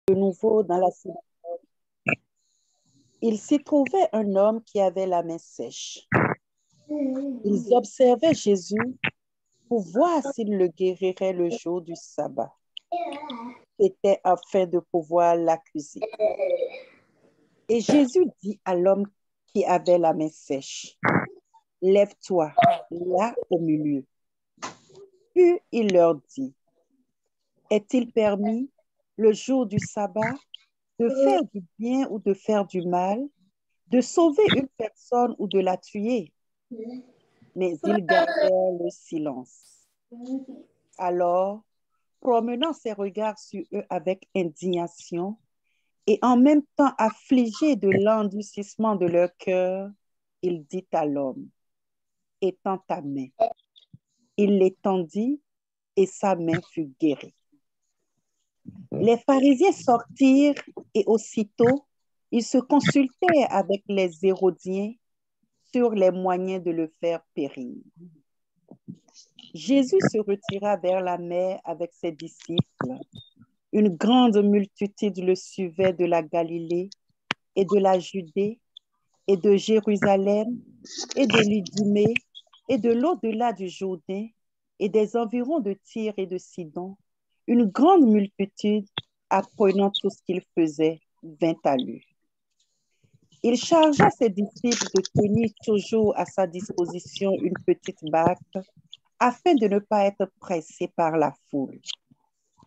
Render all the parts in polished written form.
de nouveau dans la synagogue. Il s'y trouvait un homme qui avait la main sèche. Ils observaient Jésus pour voir s'il le guérirait le jour du sabbat. C'était afin de pouvoir l'accuser. Et Jésus dit à l'homme qui avait la main sèche, « Lève-toi, là au milieu. » Puis il leur dit, « Est-il permis, le jour du sabbat, de faire du bien ou de faire du mal, de sauver une personne ou de la tuer? » Mais ils gardèrent le silence. Alors, promenant ses regards sur eux avec indignation et en même temps affligé de l'endurcissement de leur cœur, il dit à l'homme, « Étends ta main. » Il l'étendit et sa main fut guérie. Les pharisiens sortirent et aussitôt, ils se consultaient avec les Hérodiens sur les moyens de le faire périr. Jésus se retira vers la mer avec ses disciples. Une grande multitude le suivait de la Galilée et de la Judée et de Jérusalem et de l'Idumée et de l'au-delà du Jourdain et des environs de Tyr et de Sidon. Une grande multitude, apprenant tout ce qu'il faisait, vint à lui. Il chargea ses disciples de tenir toujours à sa disposition une petite barque afin de ne pas être pressés par la foule.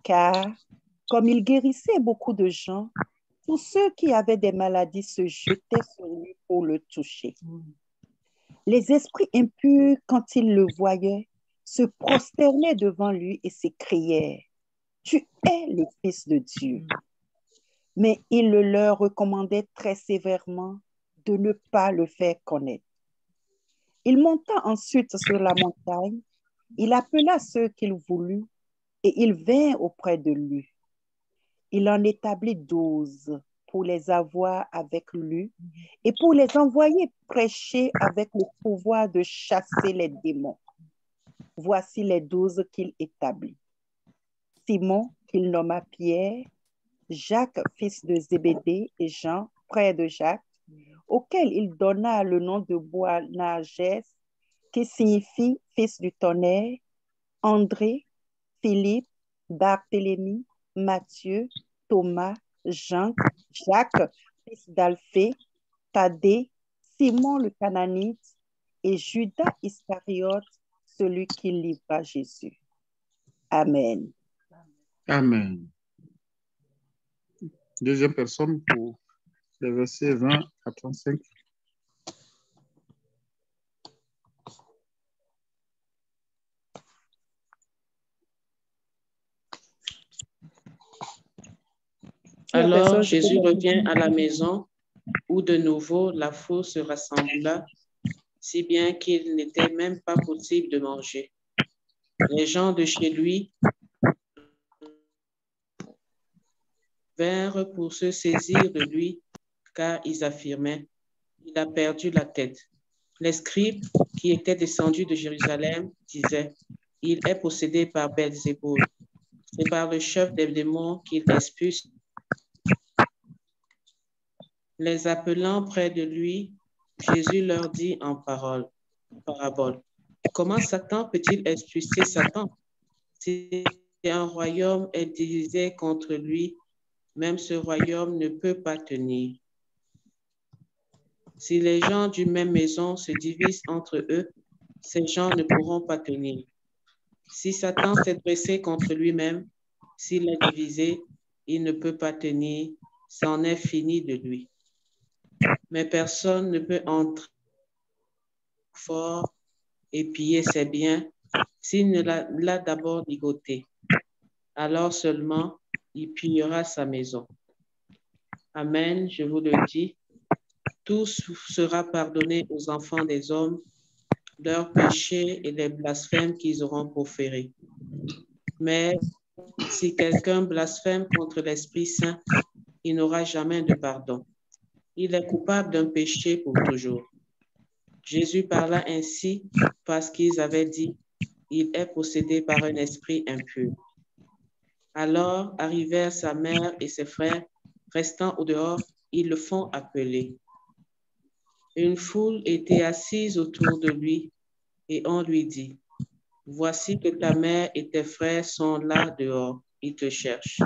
Car, comme il guérissait beaucoup de gens, tous ceux qui avaient des maladies se jetaient sur lui pour le toucher. Les esprits impurs, quand ils le voyaient, se prosternaient devant lui et s'écrièrent, « Tu es le Fils de Dieu. » Mais il le leur recommandait très sévèrement de ne pas le faire connaître. Il monta ensuite sur la montagne, il appela ceux qu'il voulut et ils vinrent auprès de lui. Il en établit 12 pour les avoir avec lui et pour les envoyer prêcher avec le pouvoir de chasser les démons. Voici les 12 qu'il établit. Simon, qu'il nomma Pierre, Jacques, fils de Zébédée, et Jean, frère de Jacques, auquel il donna le nom de Boanerges, qui signifie fils du tonnerre, André, Philippe, Barthélemy, Matthieu, Thomas, Jean, Jacques, fils d'Alphée, Thaddée, Simon le Cananite et Judas Iscariote, celui qui livra Jésus. Amen. Amen. Deuxième personne pour les versets 20 à 35. Alors Jésus revient à la maison où de nouveau la foule se rassembla, si bien qu'il n'était même pas possible de manger. Les gens de chez lui vinrent pour se saisir de lui, car ils affirmaient, il a perdu la tête. Les scribes qui étaient descendus de Jérusalem disaient, il est possédé par Belzéboul. C'est par le chef des démons qu'il expulse. Les appelant près de lui, Jésus leur dit en parabole, comment Satan peut-il expulser Satan? Si un royaume est divisé contre lui, même ce royaume ne peut pas tenir. Si les gens d'une même maison se divisent entre eux, ces gens ne pourront pas tenir. Si Satan s'est dressé contre lui-même, s'il est divisé, il ne peut pas tenir, c'en est fini de lui. Mais personne ne peut entrer fort et piller ses biens s'il ne l'a d'abord ligoté. Alors seulement, il pillera sa maison. Amen, je vous le dis, tout sera pardonné aux enfants des hommes, leurs péchés et les blasphèmes qu'ils auront proférés. Mais si quelqu'un blasphème contre l'Esprit Saint, il n'aura jamais de pardon. Il est coupable d'un péché pour toujours. Jésus parla ainsi parce qu'ils avaient dit, il est possédé par un esprit impur. Alors arrivèrent sa mère et ses frères, restant au dehors, ils le font appeler. Une foule était assise autour de lui et on lui dit, « Voici que ta mère et tes frères sont là dehors, ils te cherchent. »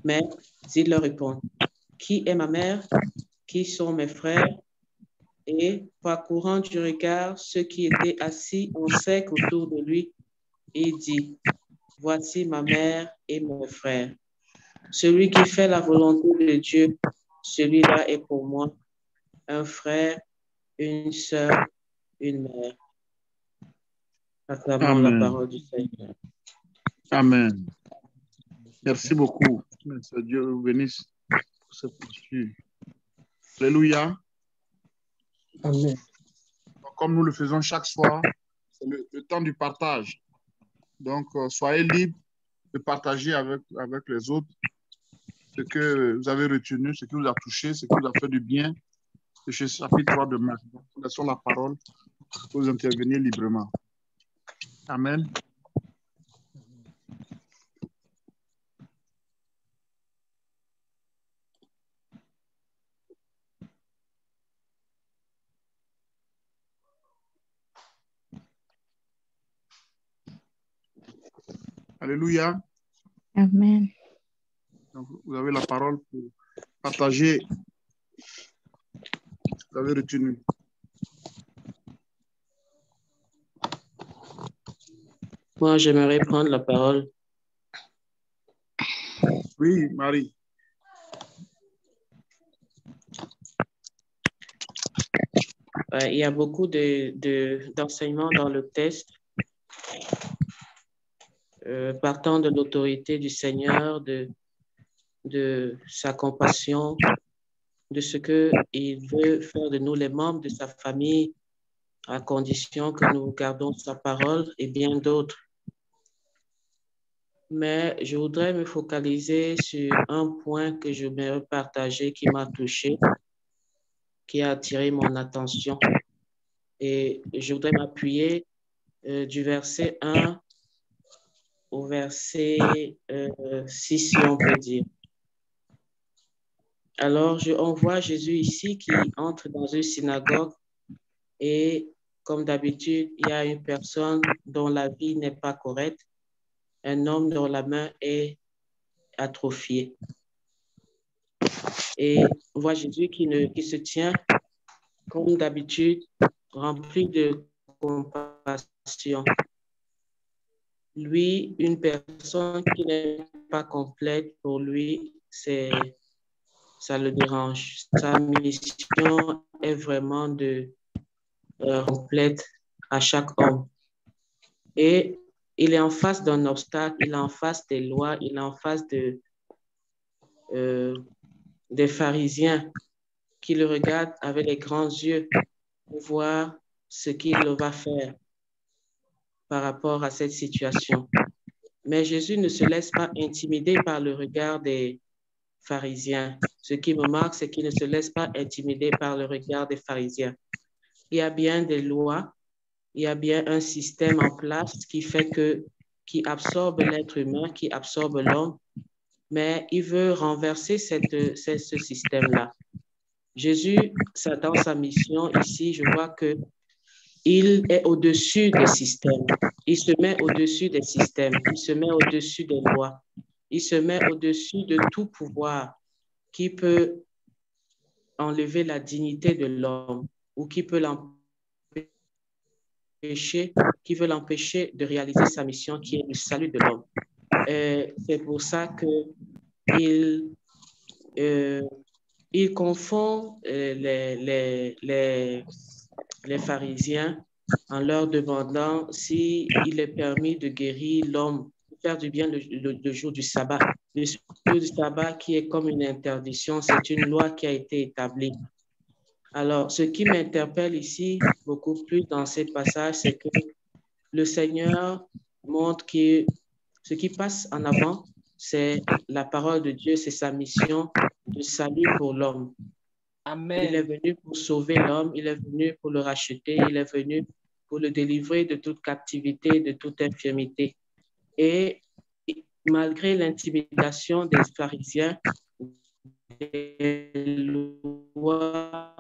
Mais il leur répond, « Qui est ma mère? Qui sont mes frères? » Et parcourant du regard ceux qui étaient assis en cercle autour de lui, il dit, « Voici ma mère et mes frères. Celui qui fait la volonté de Dieu, celui-là est pour moi un frère, une sœur, une mère. » Acclamons la Amen. parole du Seigneur. Amen. Merci beaucoup. Que Dieu vous bénisse pour cette posture. Alléluia. Amen. Comme nous le faisons chaque soir, c'est le temps du partage. Donc, soyez libres de partager avec les autres ce que vous avez retenu, ce qui vous a touché, ce qui vous a fait du bien. C'est chez chapitre 3 de Marc. Donc, laissons la parole pour vous intervenir librement. Amen. Alléluia. Amen. Donc, vous avez la parole pour partager ce que vous avez retenu. Moi, j'aimerais prendre la parole. Oui, Marie. Il y a beaucoup d'enseignements dans le texte, partant de l'autorité du Seigneur, de sa compassion, de ce qu'il veut faire de nous les membres de sa famille, à condition que nous gardons sa parole et bien d'autres. Mais je voudrais me focaliser sur un point que je vais partager qui m'a touché, qui a attiré mon attention. Et je voudrais m'appuyer du verset 1 au verset 6, si on peut dire. Alors, on voit Jésus ici qui entre dans une synagogue et, comme d'habitude, il y a une personne dont la vie n'est pas correcte, un homme dont la main est atrophiée. Et on voit Jésus qui se tient, comme d'habitude, rempli de compassion. Lui, une personne qui n'est pas complète, pour lui, ça le dérange. Sa mission est vraiment de complète à chaque homme. Et il est en face d'un obstacle, il est en face des lois, il est en face des pharisiens qui le regardent avec les grands yeux pour voir ce qu'il va faire par rapport à cette situation. Mais Jésus ne se laisse pas intimider par le regard des pharisiens. Ce qui me marque, c'est qu'il ne se laisse pas intimider par le regard des pharisiens. Il y a bien des lois, il y a bien un système en place qui absorbe l'être humain, qui absorbe l'homme, mais il veut renverser ce système-là. Jésus, dans sa mission ici, je vois qu'il est au-dessus des systèmes. Il se met au-dessus des systèmes, il se met au-dessus des lois, il se met au-dessus de tout pouvoir qui peut enlever la dignité de l'homme ou qui peut veut l'empêcher de réaliser sa mission qui est le salut de l'homme. C'est pour ça qu'il confond les pharisiens en leur demandant s'il est permis de guérir l'homme, de faire du bien le jour du sabbat. Le jour du sabbat qui est comme une interdiction, c'est une loi qui a été établie. Alors, ce qui m'interpelle ici beaucoup plus dans ces passages, c'est que le Seigneur montre que ce qui passe en avant, c'est la parole de Dieu, c'est sa mission de salut pour l'homme. Amen. Il est venu pour sauver l'homme, il est venu pour le racheter, il est venu pour le délivrer de toute captivité, de toute infirmité. Et malgré l'intimidation des pharisiens, des lois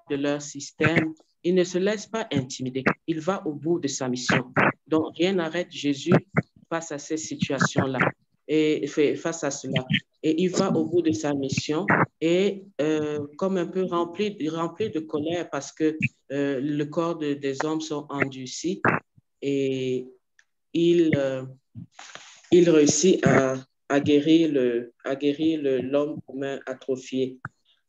de leur système, il ne se laisse pas intimider. Il va au bout de sa mission. Donc, rien n'arrête Jésus face à ces situations-là et face à cela. Et il va au bout de sa mission et comme un peu rempli de colère parce que le corps des hommes sont endurcis et il réussit à guérir l'homme humain atrophié.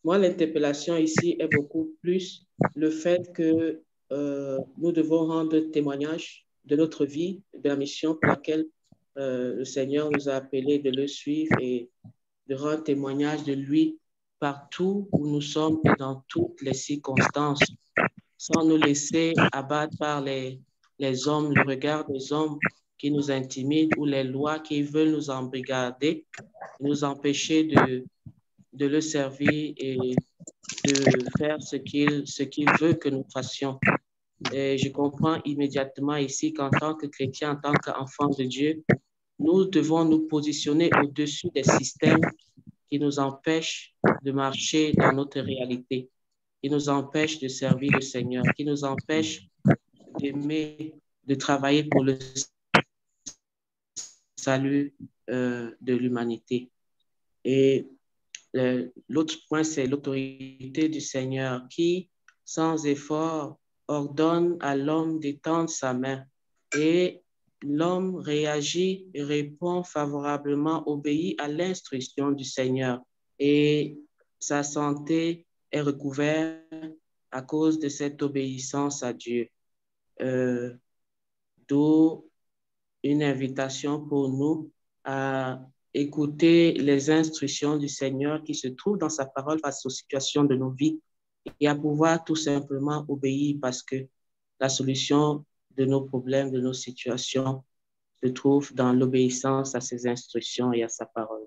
Moi, l'interpellation ici est beaucoup plus le fait que nous devons rendre témoignage de notre vie, de la mission pour laquelle le Seigneur nous a appelés de le suivre et de rendre témoignage de lui partout où nous sommes et dans toutes les circonstances, sans nous laisser abattre par les hommes, le regard des hommes qui nous intimident ou les lois qui veulent nous embrigader, nous empêcher de le servir et de faire ce qu'il veut que nous fassions. Et je comprends immédiatement ici qu'en tant que chrétien, en tant qu'enfant de Dieu, nous devons nous positionner au-dessus des systèmes qui nous empêchent de marcher dans notre réalité, qui nous empêchent de servir le Seigneur, qui nous empêchent d'aimer, de travailler pour le salut de l'humanité. Et l'autre point, c'est l'autorité du Seigneur qui, sans effort, ordonne à l'homme d'étendre sa main. Et l'homme réagit, répond favorablement, obéit à l'instruction du Seigneur. Et sa santé est recouverte à cause de cette obéissance à Dieu. D'où une invitation pour nous à écouter les instructions du Seigneur qui se trouvent dans sa parole face aux situations de nos vies et à pouvoir tout simplement obéir parce que la solution de nos problèmes, de nos situations se trouve dans l'obéissance à ses instructions et à sa parole.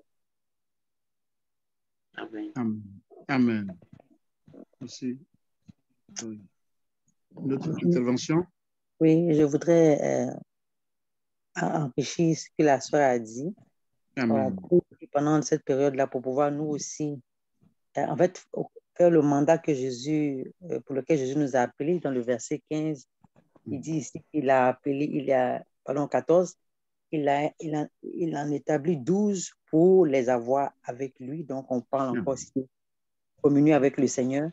Amen. Amen. Amen. Merci. Une autre intervention? Oui, je voudrais enrichir ce que la soeur a dit. Amen. Pendant cette période-là, pour pouvoir nous aussi, en fait, faire le mandat que Jésus, pour lequel Jésus nous a appelés, dans le verset 15, il dit ici qu'il a appelé, 14, il en établit 12 pour les avoir avec lui. Donc, on parle encore de communier avec le Seigneur,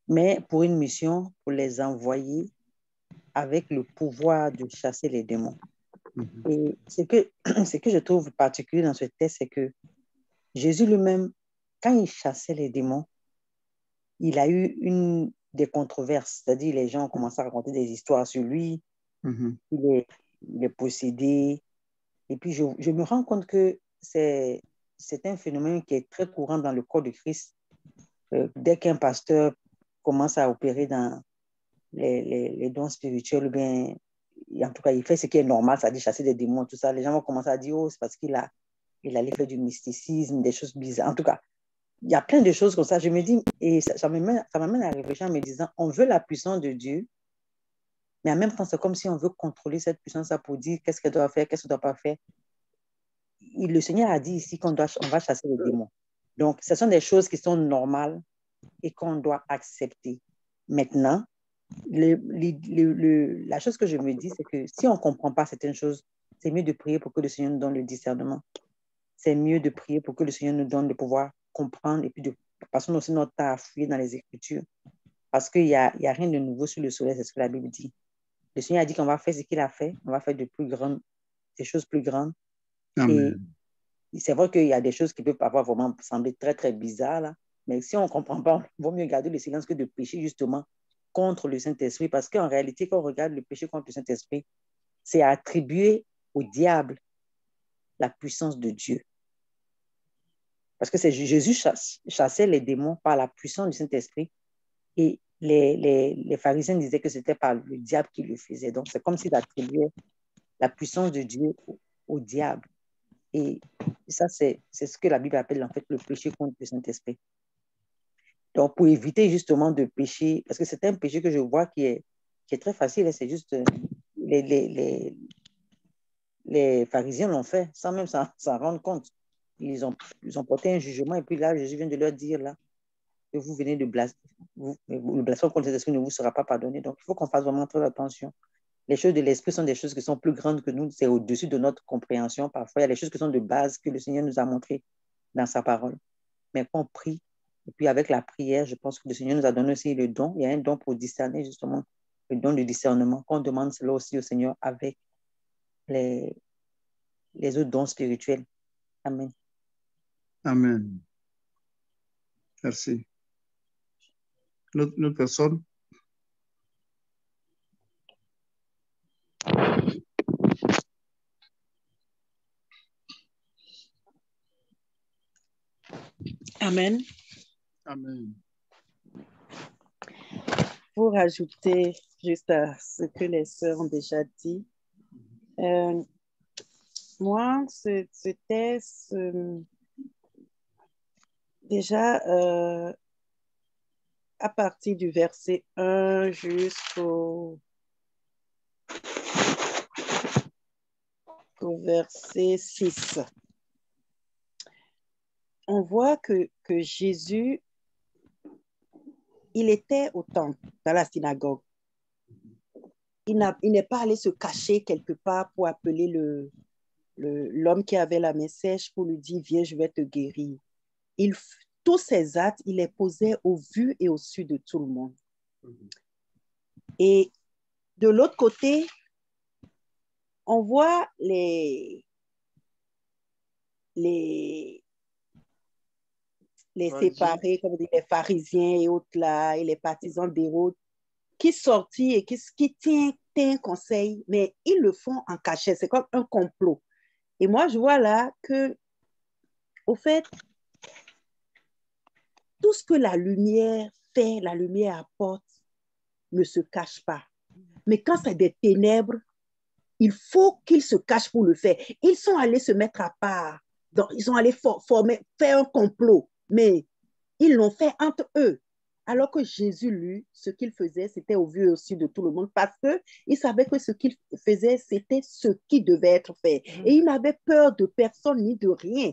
mais pour une mission, pour les envoyer avec le pouvoir de chasser les démons. Et ce que je trouve particulier dans ce texte, c'est que Jésus lui-même, quand il chassait les démons, il a eu des controverses. C'est-à-dire, les gens ont commencé à raconter des histoires sur lui. Il est possédé. Et puis, je me rends compte que c'est un phénomène qui est très courant dans le corps de Christ. Dès qu'un pasteur commence à opérer dans les dons spirituels, bien, en tout cas, il fait ce qui est normal, c'est-à-dire chasser des démons, tout ça. Les gens vont commencer à dire, oh, c'est parce qu'il allait faire du mysticisme, des choses bizarres. En tout cas, il y a plein de choses comme ça. Je me dis, et ça m'amène à réfléchir en me disant, on veut la puissance de Dieu, mais en même temps, c'est comme si on veut contrôler cette puissance-là pour dire qu'est-ce qu'elle doit faire, qu'est-ce qu'elle ne doit pas faire. Le Seigneur a dit ici qu'on va chasser les démons. Donc, ce sont des choses qui sont normales et qu'on doit accepter. Maintenant, la chose que je me dis, c'est que si on ne comprend pas certaines choses, c'est mieux de prier pour que le Seigneur nous donne le discernement. C'est mieux de prier pour que le Seigneur nous donne de pouvoir comprendre et puis de passer aussi notre temps à fouiller dans les Écritures. Parce qu'il n'y a rien de nouveau sur le soleil, c'est ce que la Bible dit. Le Seigneur a dit qu'on va faire ce qu'il a fait, on va faire des choses plus grandes. Amen. Et c'est vrai qu'il y a des choses qui peuvent avoir vraiment sembler très, très bizarres, là. Mais si on ne comprend pas, il vaut mieux garder le silence que de pécher justement contre le Saint-Esprit. Parce qu'en réalité, quand on regarde le péché contre le Saint-Esprit, c'est attribuer au diable la puissance de Dieu. Parce que Jésus chassait les démons par la puissance du Saint-Esprit et les pharisiens disaient que c'était par le diable qui le faisait. Donc, c'est comme s'il attribuait la puissance de Dieu au diable. Et ça, c'est ce que la Bible appelle en fait le péché contre le Saint-Esprit. Donc, pour éviter justement de pécher, parce que c'est un péché que je vois qui est très facile, c'est juste les pharisiens l'ont fait sans même s'en rendre compte. Ils ont porté un jugement et puis là, Jésus vient de leur dire là, que vous venez de blasphémer, le blasphème contre cet esprit ne vous sera pas pardonné. Donc, il faut qu'on fasse vraiment très attention. Les choses de l'esprit sont des choses qui sont plus grandes que nous, c'est au-dessus de notre compréhension. Parfois, il y a des choses qui sont de base que le Seigneur nous a montrées dans sa parole. Mais qu'on prie, et puis avec la prière, je pense que le Seigneur nous a donné aussi le don. Il y a un don pour discerner, justement, le don du discernement, qu'on demande cela aussi au Seigneur avec les autres dons spirituels. Amen. Amen. Merci. Notre personne? Amen. Amen. Pour ajouter juste à ce que les sœurs ont déjà dit, moi, c'était déjà à partir du verset 1 jusqu'au verset 6. On voit que Jésus, il était au temple, dans la synagogue. Il n'est pas allé se cacher quelque part pour appeler l'homme qui avait la main sèche pour lui dire, viens, je vais te guérir. Tous ces actes, il les posait au vu et au su de tout le monde. Et de l'autre côté, on voit les séparés, comme on dit, les pharisiens et autres là, et les partisans d'Hérode, qui sortent et qui tiennent conseil, mais ils le font en cachette. C'est comme un complot. Et moi, je vois là que, au fait, tout ce que la lumière fait, la lumière apporte, ne se cache pas. Mais quand c'est des ténèbres, il faut qu'ils se cachent pour le faire. Ils sont allés se mettre à part. Donc, ils sont allés faire un complot, mais ils l'ont fait entre eux. Alors que Jésus, lui, ce qu'il faisait, c'était au vu aussi de tout le monde parce qu'il savait que ce qu'il faisait, c'était ce qui devait être fait. Et il n'avait peur de personne ni de rien,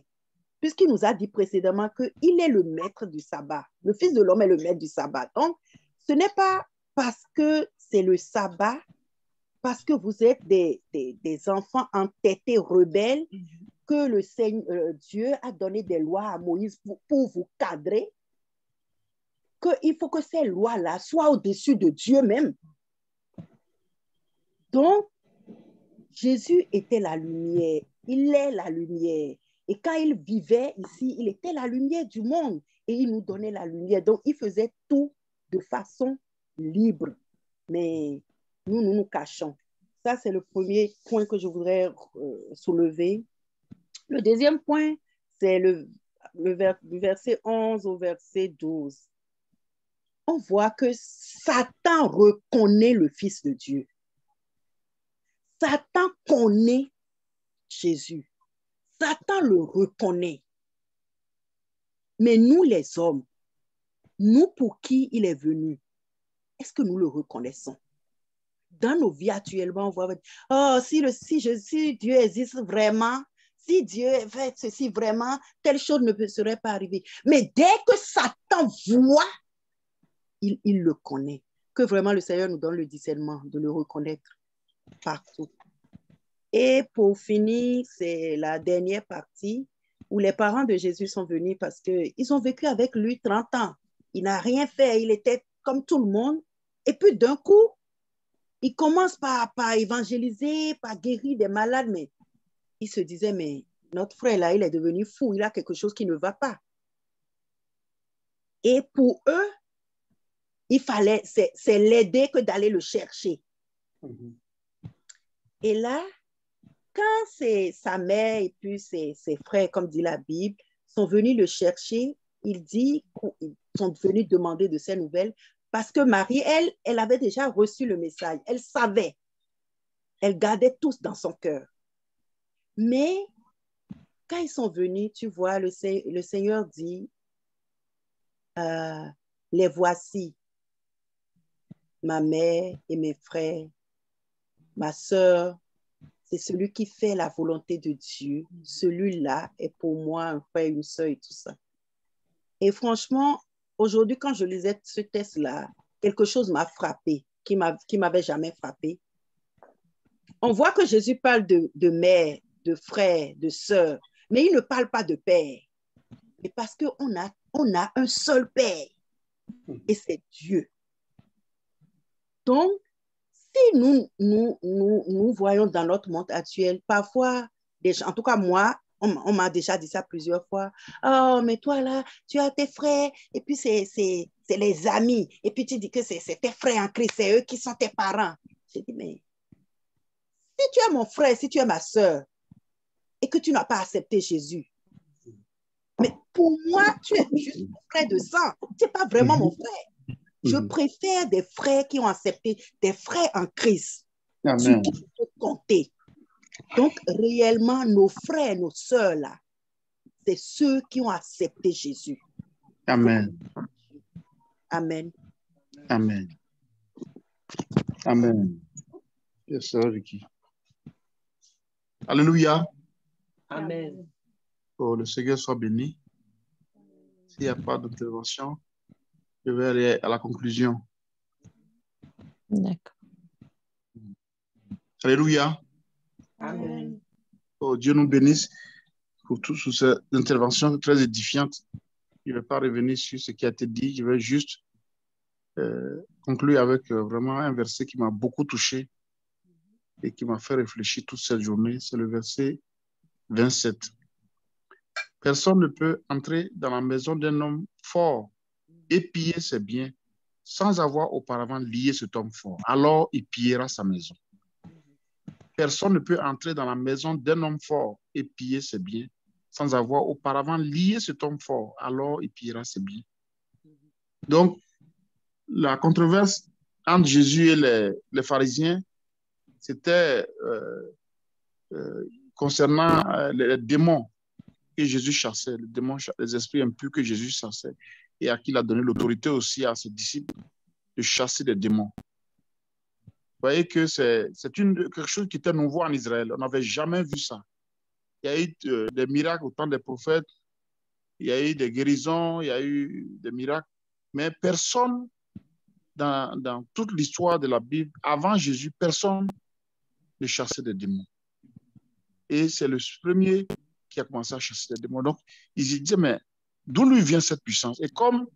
puisqu'il nous a dit précédemment qu'il est le maître du sabbat. Le Fils de l'homme est le maître du sabbat. Donc, ce n'est pas parce que c'est le sabbat, parce que vous êtes des enfants entêtés, rebelles, que le Seigneur Dieu a donné des lois à Moïse pour vous cadrer, qu'il faut que ces lois-là soient au-dessus de Dieu même. Donc, Jésus était la lumière, il est la lumière. Et quand il vivait ici, il était la lumière du monde et il nous donnait la lumière. Donc, il faisait tout de façon libre. Mais nous nous cachons. Ça, c'est le premier point que je voudrais soulever. Le deuxième point, c'est du verset 11 au verset 12. On voit que Satan reconnaît le Fils de Dieu. Satan connaît Jésus. Satan le reconnaît. Mais nous, les hommes, nous pour qui il est venu, est-ce que nous le reconnaissons? Dans nos vies actuellement, on voit, oh, si Dieu existe vraiment, si Dieu fait ceci vraiment, telle chose ne serait pas arrivée. Mais dès que Satan voit, il le connaît. Que vraiment le Seigneur nous donne le discernement de le reconnaître partout. Et pour finir, c'est la dernière partie où les parents de Jésus sont venus parce qu'ils ont vécu avec lui 30 ans. Il n'a rien fait, il était comme tout le monde. Et puis d'un coup, il commence par évangéliser, par guérir des malades, mais il se disait, mais notre frère là, il est devenu fou, il a quelque chose qui ne va pas. Et pour eux, il fallait, c'est l'aider que d'aller le chercher. Et là, quand sa mère et puis ses frères, comme dit la Bible, sont venus le chercher, il dit qu'ils sont venus demander de ses nouvelles parce que Marie, elle avait déjà reçu le message. Elle savait. Elle gardait tous dans son cœur. Mais quand ils sont venus, tu vois, le Seigneur dit, les voici, ma mère et mes frères, ma sœur, c'est celui qui fait la volonté de Dieu. Celui-là est pour moi un frère, une sœur et tout ça. Et franchement, aujourd'hui, quand je lisais ce texte-là, quelque chose m'a frappé, qui m'avait jamais frappé. On voit que Jésus parle de mère, de frère, de sœur, mais il ne parle pas de père. Mais parce qu'on a un seul père, et c'est Dieu. Donc, si nous voyons dans notre monde actuel, parfois, en tout cas moi, on m'a déjà dit ça plusieurs fois. Oh, mais toi là, tu as tes frères, et puis c'est les amis, et puis tu dis que c'est tes frères en Christ, c'est eux qui sont tes parents. J'ai dit, mais si tu es mon frère, si tu es ma soeur, et que tu n'as pas accepté Jésus, mais pour moi, tu es juste mon frère de sang, tu n'es pas vraiment mon frère. Je préfère des frères qui ont accepté, des frères en Christ, sur qui je peux compter. Donc, réellement, nos frères, nos sœurs, là, c'est ceux qui ont accepté Jésus. Amen. Amen. Amen. Amen. Yes, sir, Ricky. Alléluia. Amen. Oh, le Seigneur soit béni. S'il n'y a pas d'intervention, je vais aller à la conclusion. D'accord. Alléluia. Amen. Oh, Dieu nous bénisse pour toutes ces interventions très édifiantes. Je ne vais pas revenir sur ce qui a été dit. Je vais juste conclure avec vraiment un verset qui m'a beaucoup touché et qui m'a fait réfléchir toute cette journée. C'est le verset 27. Personne ne peut entrer dans la maison d'un homme fort et piller ses biens sans avoir auparavant lié cet homme fort. Alors, il pillera sa maison. Personne ne peut entrer dans la maison d'un homme fort et piller ses biens sans avoir auparavant lié cet homme fort. Alors, il pillera ses biens. Donc, la controverse entre Jésus et les pharisiens, c'était concernant les démons que Jésus chassait, les démons, les esprits impurs que Jésus chassait, et à qui il a donné l'autorité aussi à ses disciples de chasser des démons. Vous voyez que c'est quelque chose qui était nouveau en Israël. On n'avait jamais vu ça. Il y a eu des miracles au temps des prophètes, il y a eu des guérisons, il y a eu des miracles, mais personne dans toute l'histoire de la Bible, avant Jésus, personne ne chassait des démons. Et c'est le premier qui a commencé à chasser des démons. Donc, ils se disaient, mais d'où lui vient cette puissance? Et comme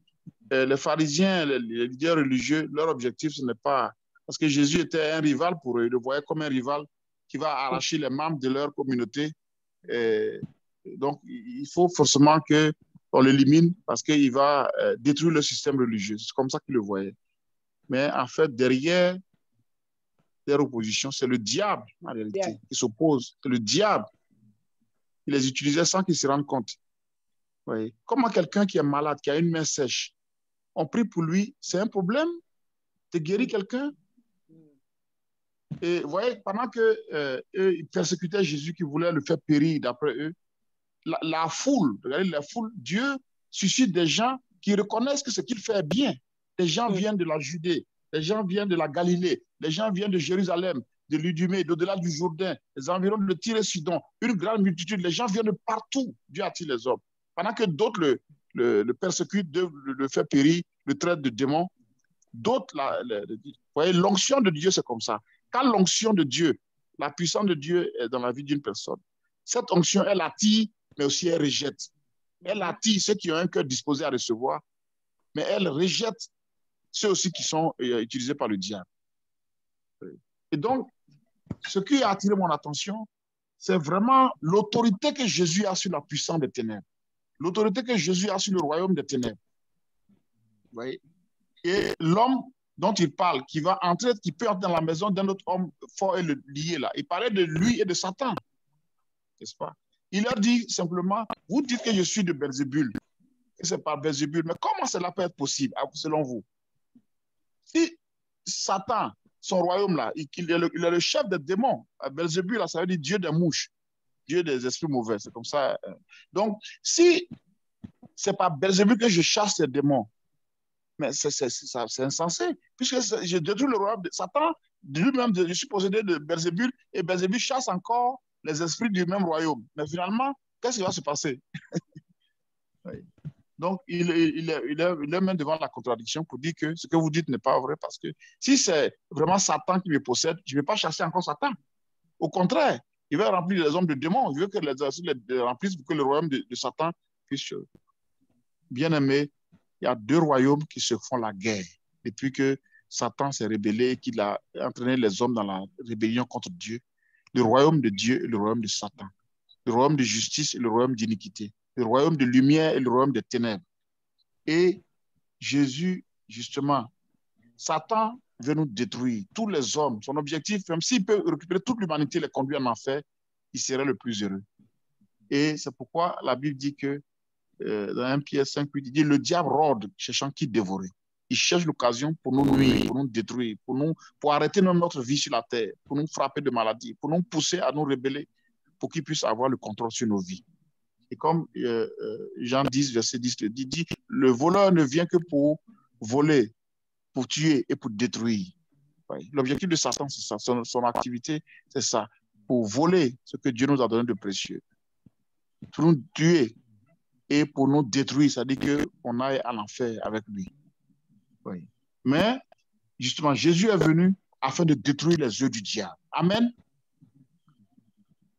les pharisiens, les leaders religieux, leur objectif, ce n'est pas... Parce que Jésus était un rival pour eux. Ils le voyaient comme un rival qui va arracher les membres de leur communauté. Et donc, il faut forcément qu'on l'élimine parce qu'il va détruire le système religieux. C'est comme ça qu'ils le voyaient. Mais en fait, derrière leur opposition, c'est le diable, en réalité, qui s'oppose. C'est le diable. Il les utilisait sans qu'ils se rendent compte. Oui. Comment quelqu'un qui est malade, qui a une main sèche, on prie pour lui, c'est un problème de guérir quelqu'un? Et vous voyez, pendant qu'eux, ils persécutaient Jésus, qui voulait le faire périr d'après eux, la foule, regardez la foule, Dieu suscite des gens qui reconnaissent que ce qu'il fait est bien. Les gens viennent de la Judée, les gens viennent de la Galilée, les gens viennent de Jérusalem, de l'Idumée, d'au-delà du Jourdain, les environs de Tyr et Sidon, une grande multitude, les gens viennent de partout. Dieu attire les hommes. Pendant que d'autres le persécutent, le fait périr, le traitent de démon, d'autres, vous voyez, l'onction de Dieu, c'est comme ça. Quand l'onction de Dieu, la puissance de Dieu est dans la vie d'une personne, cette onction, elle attire, mais aussi elle rejette. Elle attire ceux qui ont un cœur disposé à recevoir, mais elle rejette ceux aussi qui sont utilisés par le diable. Et donc, ce qui a attiré mon attention, c'est vraiment l'autorité que Jésus a sur la puissance des ténèbres. L'autorité que Jésus a sur le royaume des ténèbres. Vous voyez? Et l'homme dont il parle, qui va entrer, qui peut entrer dans la maison d'un autre homme fort et le lier là. Il parlait de lui et de Satan. N'est-ce pas? Il leur dit simplement, vous dites que je suis de Belzébul, que c'est par Belzébul, mais comment cela peut être possible, selon vous? Si Satan, son royaume là, il est le chef des démons, Belzébul, là, ça veut dire Dieu des mouches, Dieu des esprits mauvais, c'est comme ça. Donc, si c'est par Belzébul que je chasse les démons, mais c'est insensé, puisque je détruis le royaume de Satan, lui-même, je suis possédé de Belzébul, et Belzébul chasse encore les esprits du même royaume. Mais finalement, qu'est-ce qui va se passer? Oui. Donc, il est même devant la contradiction pour dire que ce que vous dites n'est pas vrai, parce que si c'est vraiment Satan qui me possède, je ne vais pas chasser encore Satan. Au contraire, il va remplir les hommes de démons. Il veut que les esprits les remplissent pour que le royaume de Satan puisse. Bien aimé, il y a deux royaumes qui se font la guerre depuis que Satan s'est rébellé et qu'il a entraîné les hommes dans la rébellion contre Dieu. Le royaume de Dieu et le royaume de Satan. Le royaume de justice et le royaume d'iniquité. Le royaume de lumière et le royaume des ténèbres. Et Jésus, justement, Satan veut nous détruire, tous les hommes. Son objectif, même s'il peut récupérer toute l'humanité et les conduire en enfer, il serait le plus heureux. Et c'est pourquoi la Bible dit que, dans 1 Pierre 5, il dit, le diable rôde, cherchant qui dévorer. Il cherche l'occasion pour nous nuire, pour nous détruire, pour arrêter même notre vie sur la terre, pour nous frapper de maladies, pour nous pousser à nous rebeller, pour qu'il puisse avoir le contrôle sur nos vies. Et comme Jean 10, verset 10 le dit, le voleur ne vient que pour voler, pour tuer et pour détruire. L'objectif de Satan, c'est ça. Son activité, c'est ça. Pour voler ce que Dieu nous a donné de précieux. Pour nous tuer et pour nous détruire. C'est-à-dire qu'on aille à l'enfer avec lui. Oui. Mais, justement, Jésus est venu afin de détruire les œuvres du diable. Amen.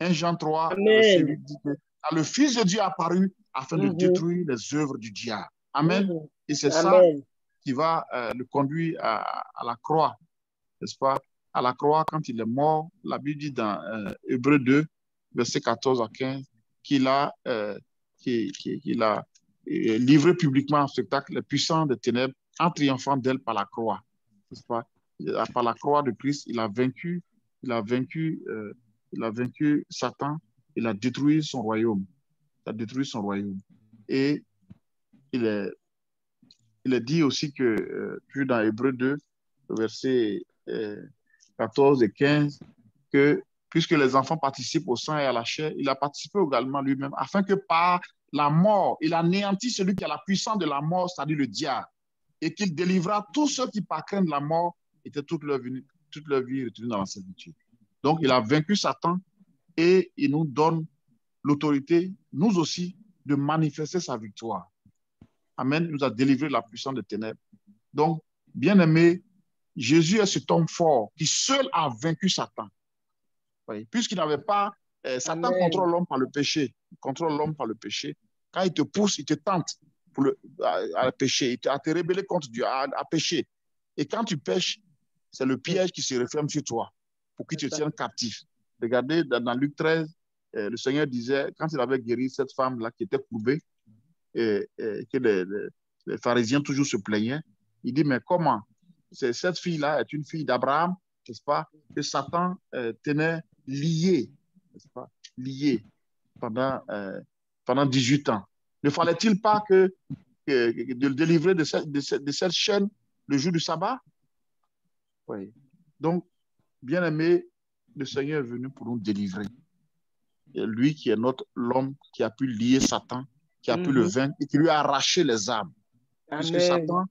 1 Jean 3, verset 8 dit que le Fils de Dieu est apparu afin de détruire les œuvres du diable. Amen. Et c'est ça qui va le conduire à la croix, n'est-ce pas? À la croix, quand il est mort, la Bible dit dans Hébreux 2, verset 14 à 15, qu'il a livré publiquement en spectacle les puissants des ténèbres en triomphant d'elle par la croix, n'est-ce pas? Par la croix de Christ, il a vaincu Satan, il a détruit son royaume. Et il est dit aussi que, plus dans Hébreux 2, versets 14 et 15, que puisque les enfants participent au sang et à la chair, il a participé également lui-même, afin que par la mort, il anéantit celui qui a la puissance de la mort, c'est-à-dire le diable, et qu'il délivra tous ceux qui, par crainte de la mort, étaient toute leur vie retenus dans la servitude. Donc, il a vaincu Satan et il nous donne l'autorité, nous aussi, de manifester sa victoire. Amen. Il nous a délivré de la puissance des ténèbres. Donc, bien aimé, Jésus est cet homme fort qui seul a vaincu Satan. Oui. Puisqu'il n'avait pas... Satan contrôle l'homme par le péché. Il contrôle l'homme par le péché. Quand il te pousse, il te tente à pécher, à te rebeller contre Dieu, à pécher. Et quand tu pêches, c'est le piège qui se referme sur toi pour qu'il te tienne captif. Regardez, dans Luc 13, le Seigneur disait, quand il avait guéri cette femme-là qui était courbée, que les pharisiens toujours se plaignaient, il dit, mais comment? Cette fille-là est une fille d'Abraham, n'est-ce pas? Que Satan tenait liée, n'est-ce pas? Liée pendant 18 ans. Ne fallait-il pas de le délivrer de cette chaîne le jour du sabbat? Oui. Donc, bien aimé, le Seigneur est venu pour nous délivrer. Et lui qui est l'homme qui a pu lier Satan, qui a pu le vaincre et qui lui a arraché les âmes. Puisque Satan,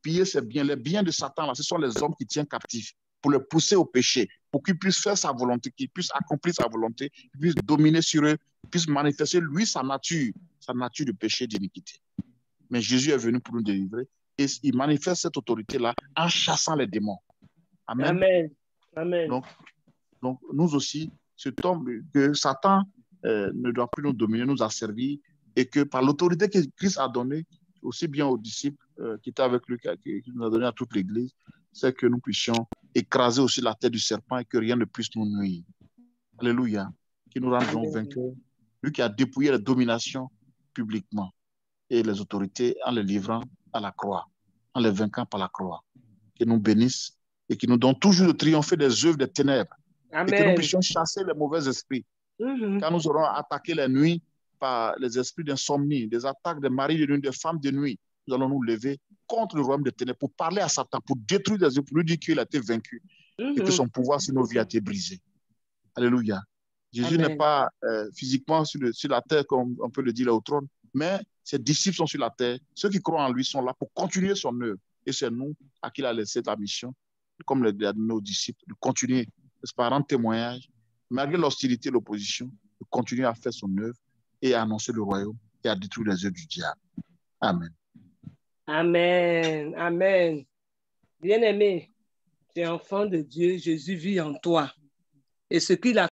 piller ses biens, les biens de Satan, là, ce sont les hommes qui tiennent captifs pour le pousser au péché, pour qu'il puisse faire sa volonté, qu'il puisse accomplir sa volonté, qu'il puisse dominer sur eux, qu'il puisse manifester lui sa nature de péché, d'iniquité. Mais Jésus est venu pour nous délivrer et il manifeste cette autorité-là en chassant les démons. Amen. Amen. Amen. Donc nous aussi, cet homme que Satan ne doit plus nous dominer, nous asservir, et que par l'autorité que Christ a donnée, aussi bien aux disciples qui étaient avec lui, qui nous a donné à toute l'Église, c'est que nous puissions écraser aussi la tête du serpent et que rien ne puisse nous nuire. Alléluia. Qui nous rendront vainqueurs. Lui qui a dépouillé la domination publiquement et les autorités en les livrant à la croix, en les vainquant par la croix. Qui nous bénisse et qui nous donne toujours de triompher des œuvres des ténèbres. Amen. Et que nous puissions chasser les mauvais esprits. Quand nous aurons attaqué la nuit par les esprits d'insomnie, des attaques des maris de nuit, des femmes de nuit, nous allons nous lever contre le royaume des ténèbres pour parler à Satan, pour détruire les œuvres, pour lui dire qu'il a été vaincu et que son pouvoir sur nos vies a été brisé. Alléluia. Jésus n'est pas physiquement sur la terre, comme on peut le dire là au trône, mais ses disciples sont sur la terre. Ceux qui croient en lui sont là pour continuer son œuvre. Et c'est nous à qui il a laissé la mission comme nos disciples, de continuer, n'est-ce pas, à rendre témoignage, malgré l'hostilité et l'opposition, de continuer à faire son œuvre et à annoncer le royaume et à détruire les œuvres du diable. Amen. Amen. Amen. Bien-aimé, tu es enfant de Dieu, Jésus vit en toi. Et ce qu'il a